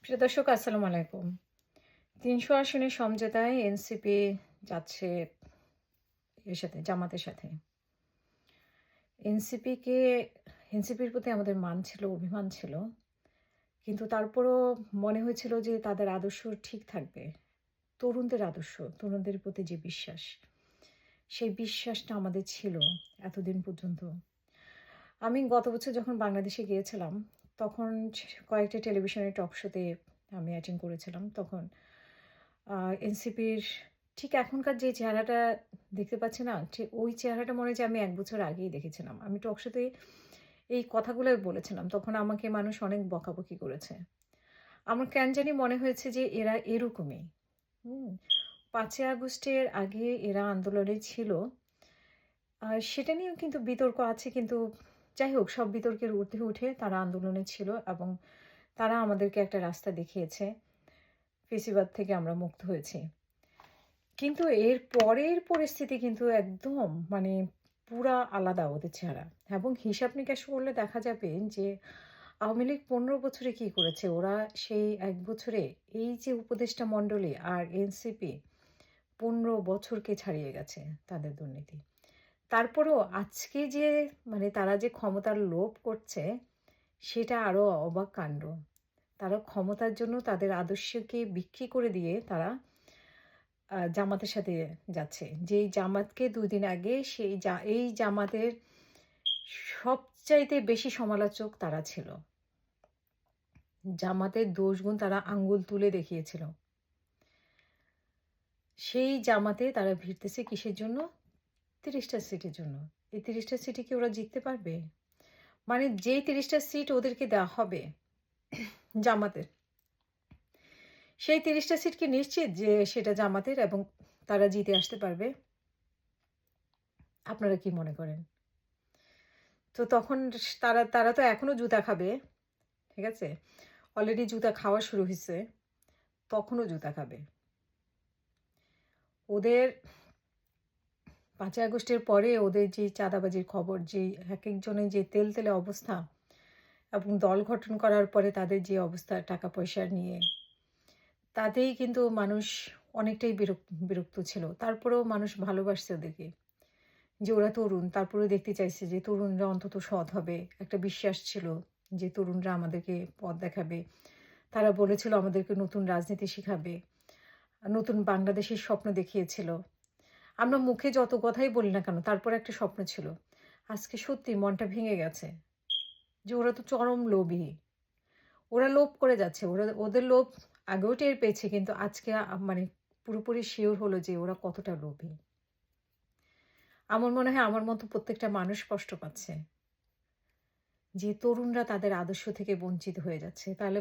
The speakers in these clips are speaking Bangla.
প্রিয় দর্শক আসসালামু আলাইকুম। ৩০০ আসনের সমঝোতায় এনসিপি যাচ্ছে জামাতের সাথে। এনসিপিকে এনসিপির প্রতি আমাদের মান ছিল, অভিমান ছিল। কিন্তু তারপরও মনে হয়েছিল যে তাদের আদর্শ ঠিক থাকবে। তরুণদের আদর্শ, তরুণদের প্রতি যে বিশ্বাস, সেই বিশ্বাসটা আমাদের ছিল এতদিন পর্যন্ত। আমি গত বছর যখন বাংলাদেশে গিয়েছিলাম, তখন কয়েকটা টেলিভিশনের টক শোতে আমি অ্যাটেন্ড করেছিলাম। তখন এনসিপির ঠিক এখনকার যে চেহারাটা দেখতে পাচ্ছি না, ঠিক ওই চেহারাটা মনে হয় যে আমি ১ বছর আগেই দেখেছিলাম। আমি টক শোতে এই কথাগুলোই বলেছিলাম। তখন আমাকে মানুষ অনেক বকাবকি করেছে। আমার কেন জানি মনে হয়েছে যে এরা এরকমই। হুম? ৫ই আগস্টের আগে এরা আন্দোলনে ছিল। সেটা নিয়েও কিন্তু বিতর্ক আছে, কিন্তু যাই হোক সব বিতর্কের ঊর্ধ্বে উঠে তারা আন্দোলনে ছিল এবং তারা আমাদেরকে একটা রাস্তা দেখিয়েছে। ফেসিবাদ থেকে আমরা মুক্ত হয়েছি। কিন্তু এর পরের পরিস্থিতি কিন্তু একদম মানে পুরা আলাদা ওদের চেহারা। এবং হিসাব নিকাশ করলে দেখা যাবে যে আওয়ামী লীগ ১৫ বছরে কি করেছে? ওরা সেই ১ বছরে এই যে উপদেষ্টা মণ্ডলী আর এনসিপি ১৫ বছরকে ছাড়িয়ে গেছে তাদের দুর্নীতি। তারপরেও আজকে যে মানে তারা যে ক্ষমতার লোভ করছে, সেটা আরো অবাক কাণ্ড। তারা ক্ষমতার জন্য তাদের আদর্শকে বিক্রি করে দিয়ে তারা জামাতের সাথে যাচ্ছে। যেই জামাতকে ২ দিন আগে এই জামাতের সবচাইতে বেশি সমালোচক তারা ছিল। জামাতের দোষগুণ তারা আঙ্গুল তুলে দেখিয়েছিল। সেই জামাতে তারা ভিড়তেছে কিসের জন্য? ৩০ টা সিটের জন্য। এই ৩০ টা সিটে কি ওরা জিততে পারবে? মানে যেই ৩০ টা সিট ওদেরকে দেওয়া হবে জামাতের, সেই ৩০ টা সিট কি নিশ্চিত যে সেটা জামাতের এবং তারা জিতে আসতে পারবে? আপনারা কি মনে করেন? তো তখন তারা তারা তো এখনো জুতা খাবে। ঠিক আছে? অলরেডি জুতা খাওয়া শুরু হইছে। তখনও জুতা খাবে। ওদের ৫ই আগস্টের পরে ওদের যে চাঁদাবাজির খবর, যে একেকজনের যে তেলতেলে অবস্থা এবং দল গঠন করার পরে তাদের যে অবস্থা টাকা পয়সা নিয়ে, তাতেই কিন্তু মানুষ অনেকটাই বিরক্ত ছিল। তারপরেও মানুষ ভালোবাসছে ওদেরকে। যে ওরা তরুণ, তারপরেও দেখতে চাইছে যে তরুণরা অন্তত সৎ হবে। একটা বিশ্বাস ছিল যে তরুণরা আমাদেরকে পথ দেখাবে। তারা বলেছিল আমাদেরকে নতুন রাজনীতি শিখাবে। নতুন বাংলাদেশের স্বপ্ন দেখিয়েছিল। আমরা মুখে যত কথাই বলি না কেন, তারপরে একটা স্বপ্ন ছিল। আজকে সত্যি মনটা ভেঙে গেছে যে ওরা তো চরম লোভী। ওরা লোভ করে যাচ্ছে। ওদের লোভ আগেও টের পেয়েছে, কিন্তু আজকে মানে পুরোপুরি শিওর হলো যে ওরা কতটা লোভী। আমার মনে হয় আমার মতো প্রত্যেকটা মানুষ কষ্ট পাচ্ছে যে তরুণরা তাদের আদর্শ থেকে বঞ্চিত হয়ে যাচ্ছে। তাহলে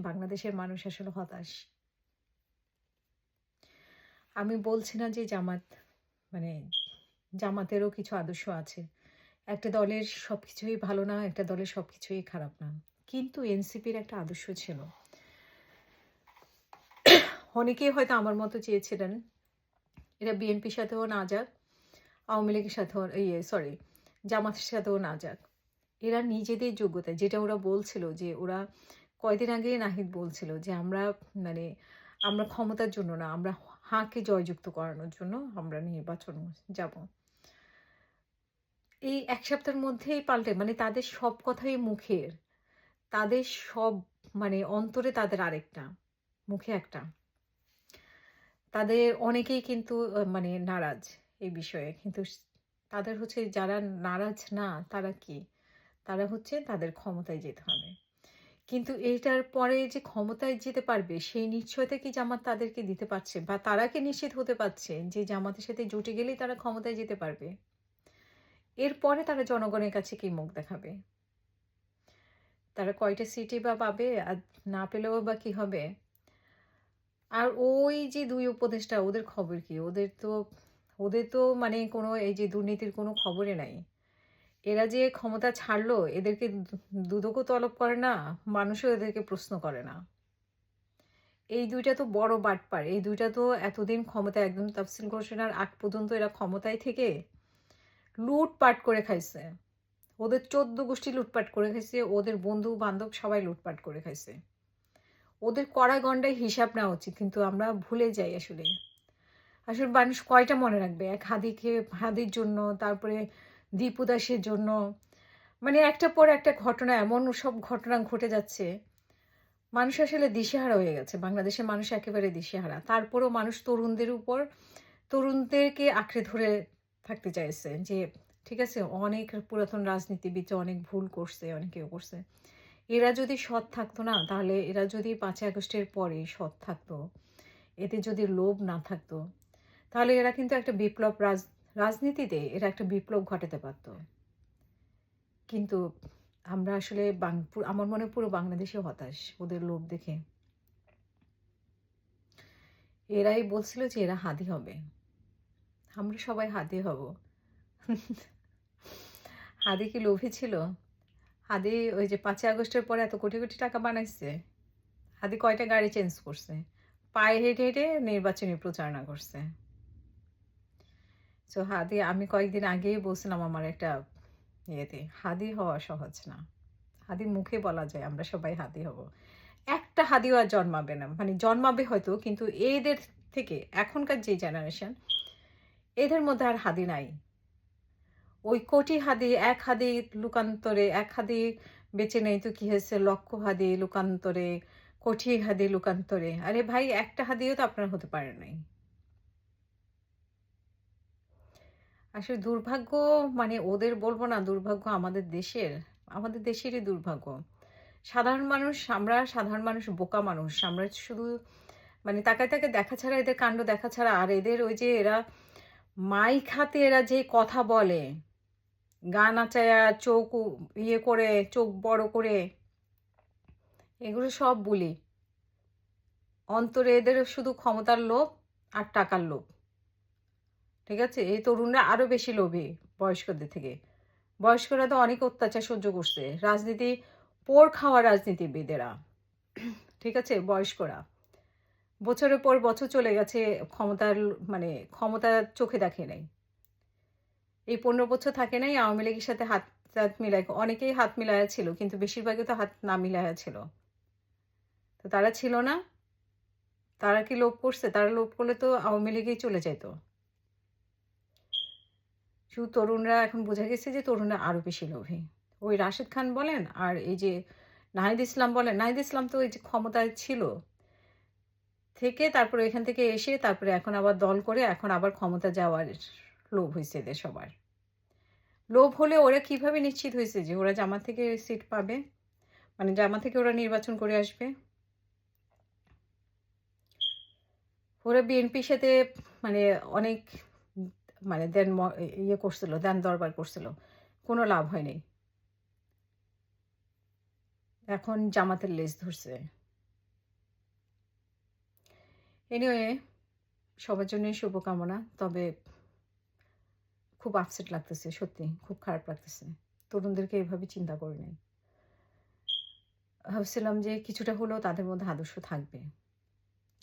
বাংলাদেশের মানুষ আসলে হতাশ। আমি বলছি না যে মানে জামাতেরও কিছু আদর্শ আছে। একটা দলের সবকিছুই ভালো না, একটা দলের সবকিছুই খারাপ না। কিন্তু এনসিপির একটা আদর্শ ছিল। অনেকেই হয়তো আমার মতো চেয়েছিলেন এরা বিএনপির সাথেও না যাক, আওয়ামী লীগের সাথেও জামাতের সাথেও না যাক। এরা নিজেদের যোগ্যতায়, যেটা ওরা বলছিল যে ওরা কয়দিন আগে নাহিদ বলছিল যে মানে আমরা ক্ষমতার জন্য না, আমরা হাঁকে জয়যুক্ত করানোর জন্য আমরা নির্বাচন যাব। এই ১ সপ্তাহের মধ্যেই পাল্টে, মানে তাদের সব কথাই মুখের। তাদের সব মানে অন্তরে তাদের আরেকটা, মুখে একটা। তাদের অনেকেই কিন্তু মানে নারাজ এই বিষয়ে। কিন্তু তাদের হচ্ছে যারা নারাজ না তারা কি? তারা হচ্ছে তাদের ক্ষমতায় যেতে হবে। কিন্তু এইটার পরে যে ক্ষমতায় যেতে পারবে সেই নিশ্চয়তা কি জামাত তাদেরকে দিতে পারছে? বা তারা কি নিশ্চিত হতে পারছে যে জামাতের সাথে জোটে গেলেই তারা ক্ষমতায় যেতে পারবে? এরপরে তারা জনগণের কাছে কি মুখ দেখাবে? তারা কয়টা সিটই বা পাবে? আর না পেলেও বা কি হবে? আর ওই যে ২ উপদেষ্টা, ওদের খবর কি? ওদের তো মানে কোনো এই যে দুর্নীতির কোনো খবরই নাই। এরা যে ক্ষমতা ছাড়লো, এদেরকে দুদকও তলব করে না, মানুষও এদেরকে প্রশ্ন করে না। এই ২ টা তো বড় বাটপার। এই ২ টা তো এতদিন ক্ষমতায়, একদম তাফসীল ঘোষণার আগ পর্যন্ত এরা ক্ষমতায় থেকে লুটপাট করে খাইছে। ওদের ১৪ গোষ্ঠী লুটপাট করে খাইছে, ওদের বন্ধু-বান্ধব সবাই লুটপাট করে খাইছে। ওদের কড়া গন্ডায় হিসাব নেওয়া উচিত, কিন্তু আমরা ভুলে যাই আসলে। আসলে মানুষ কয়টা মনে রাখবে? এক হাদিকে, হাদির জন্য, তারপরে দীপু দাসের জন্য, মানে একটার পর একটা ঘটনা, এমন সব ঘটনা ঘটে যাচ্ছে, মানুষ আসলে দিশেহারা হয়ে গেছে। বাংলাদেশের মানুষ একেবারে দিশেহারা। তারপরেও মানুষ তরুণদের উপর, তরুণদেরকে আঁকড়ে ধরে থাকতে চাইছে যে ঠিক আছে, অনেক পুরাতন রাজনীতিবিদ অনেক ভুল করছে, অনেকে করছে। এরা যদি সৎ থাকতো না, তাহলে এরা যদি ৫ই আগস্টের পরে সৎ থাকতো, এতে যদি লোভ না থাকতো, তাহলে এরা কিন্তু একটা বিপ্লব রাজনীতিতে এরা একটা বিপ্লব ঘটাতে পারত। কিন্তু আমরা আসলে আমার মনে হয় পুরো বাংলাদেশে হতাশ ওদের লোভ দেখে। এরাই বলছিল যে এরা হাদি হবে, আমরা সবাই হাদি হব। হাদি কি লোভী ছিল? হাদি ওই যে ৫ই আগস্টের পরে এত কোটি কোটি টাকা বানাইছে। হাদি কয়টা গাড়ি চেঞ্জ করছে, পায়ে হেঁটে হেঁটে নির্বাচনী প্রচারণা করছে। সো হাদি, আমি কয়েকদিন আগেই বলছিলাম আমার একটা ইয়েতে, হাদি হওয়া সহজ না। হাদি মুখে বলা যায় আমরা সবাই হাদি হব, একটা হাদিও আর জন্মাবে না, মানে জন্মাবে হয়তো, কিন্তু এদের থেকে এখনকার যে জেনারেশন, এদের মধ্যে আর হাদি নাই। ওই কোটি হাদি, এক হাদি লুকান্তরে, এক হাদি বেঁচে নেই তো কি হয়েছে, লক্ষ হাদি লুকান্তরে, কোটি হাদি লুকান্তরে। আরে ভাই, একটা হাদিও তো আপনার হতে পারে নাই। আসলে দুর্ভাগ্য, মানে ওদের বলবো না, দুর্ভাগ্য আমাদের দেশের, আমাদের দেশেরই দুর্ভাগ্য। সাধারণ মানুষ, আমরা সাধারণ মানুষ বোকা মানুষ, আমরা শুধু মানে তাকায় তাকে দেখা ছাড়া, এদের কাণ্ড দেখা ছাড়া, আর এদের ওই যে এরা মাইক হাতে এরা যে কথা বলে, গা নাচায়া চোখ ইয়ে করে, চোখ বড় করে, এগুলো সব বলি। অন্তরে এদের শুধু ক্ষমতার লোভ আর টাকার লোভ। ঠিক আছে, এই তরুণরা আরো বেশি লোভী বয়স্কদের থেকে। বয়স্করা তো অনেক অত্যাচার সহ্য করছে, রাজনীতি পোর খাওয়া রাজনীতিবিদেরা। ঠিক আছে, বয়স্করা বছরের পর বছর চলে গেছে, ক্ষমতার মানে ক্ষমতা চোখে দেখে নাই। এই ১৫ বছর থাকে নাই, আওয়ামী লীগের সাথে হাত হাত মিলায়, অনেকেই হাত মিলায়া ছিল, কিন্তু বেশিরভাগই তো হাত না মিলায়া ছিল। তো তারা ছিল না, তারা কি লোভ করছে? তারা লোভ করলে তো আওয়ামী লীগেই চলে যেত। শুধু তরুণরা এখন বোঝা গেছে যে তরুণরা আরো বেশি লোভী। ওই রাশেদ খান বলেন আর এই যে নাহিদ ইসলাম বলেন, নাহিদ ইসলাম তো ওই যে ক্ষমতায় ছিল থেকে, তারপরে এখান থেকে এসে তারপরে এখন আবার দল করে এখন আবার ক্ষমতা যাওয়ার লোভ হয়েছে এদের সবার। লোভ হলে ওরা কিভাবে নিশ্চিত হয়েছে যে ওরা জামাত থেকে সিট পাবে, মানে জামাত থেকে ওরা নির্বাচন করে আসবে? ওরা বিএনপির সাথে মানে অনেক মানে ইয়ে করছিল, দেন দরবার করছিল, কোনো লাভ হয়নি। এখন জামাতের লেজ ধরছে। এনিওয়ে, সবার জন্যই শুভকামনা। তবে খুব আপসেট লাগতেছে, সত্যি খুব খারাপ লাগতেছে। তরুণদেরকে এভাবে চিন্তা করি নাই। ভাবছিলাম যে কিছুটা হলেও তাদের মধ্যে আদর্শ থাকবে,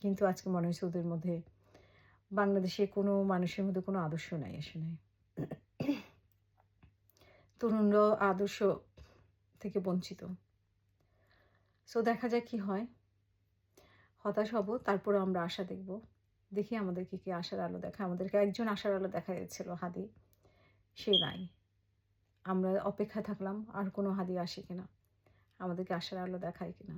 কিন্তু আজকে মনে হচ্ছে ওদের মধ্যে, বাংলাদেশে কোনো মানুষের মধ্যে কোনো আদর্শ নাই আসলে। তরুণরাও আদর্শ থেকে বঞ্চিত। সো দেখা যাক কি হয়। হতাশ হব, তারপরে আমরা আশা দেখব। দেখি আমাদেরকে কি আশার আলো দেখায়। আমাদেরকে একজন আশার আলো দেখা যাচ্ছিল, হাদি, সে নাই। আমরা অপেক্ষায় থাকলাম আর কোনো হাদি আসে কিনা, আমাদেরকে আশার আলো দেখায় কিনা।